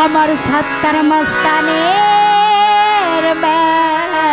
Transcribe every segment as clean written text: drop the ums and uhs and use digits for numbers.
আমার সাত্তার মস্তানের বেলা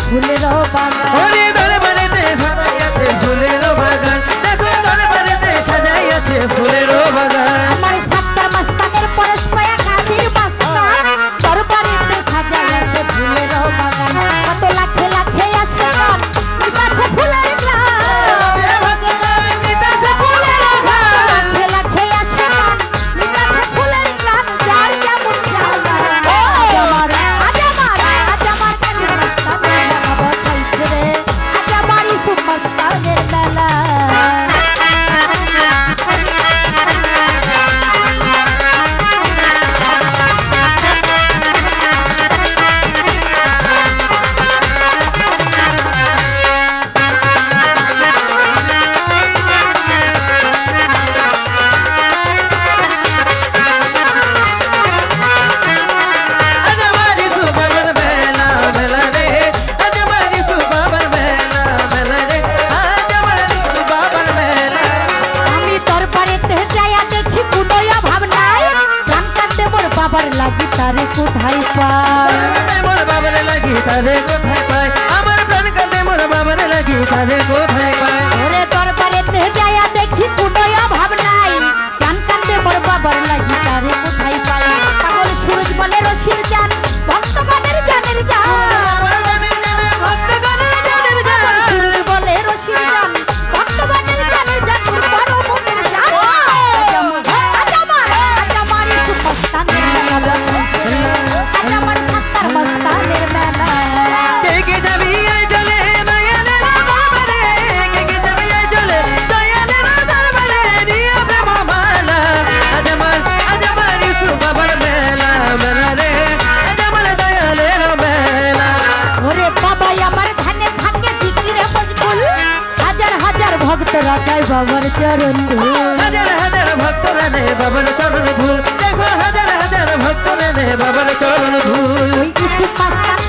ফুলের বাগান ফুলের বাগান আমার সাত্তার মস্তানের পরশ পায়া কাঁদির মাস্তান দরবারেতে সাজাই আছে ফুলের বাগান কত লাখে লাখে আসে গান নিতাছে ফুলের গান নিতাছে ফুলের গান লাখে লাখে আসে গান নিতাছে ফুলের গান যার যেমন জানা আজ আমার কাঁদির মস্তানের বেলা বসাইছে রে আজ আমার ইসুফ মস্তানের বেলা বাবার লাগি তারে কোথায় পায় মোর বাবার লাগি তারে কোথায় পায় আমার প্রাণ কাঁদে মোর বাবার লাগি তারে কোথায় পায় ওরে দরবারেতে যায়া দেখি কোনোই অভাব নাই প্রাণ কাঁদে মোর বাবার লাগি তারে কোথায় পায় পাগল সুরজ বলে রশির জান ভক্তগণের জানের জান ভক্তগণের জানের জান যায় বাবার চরণ ধুল। হাজার হাজার ভক্তরা নেয় বাবার চরণ ধুল, দেখো হাজার হাজার ভক্তরা নেয় বাবার চরণ ধুল। ওই ইসুফ মাস্তান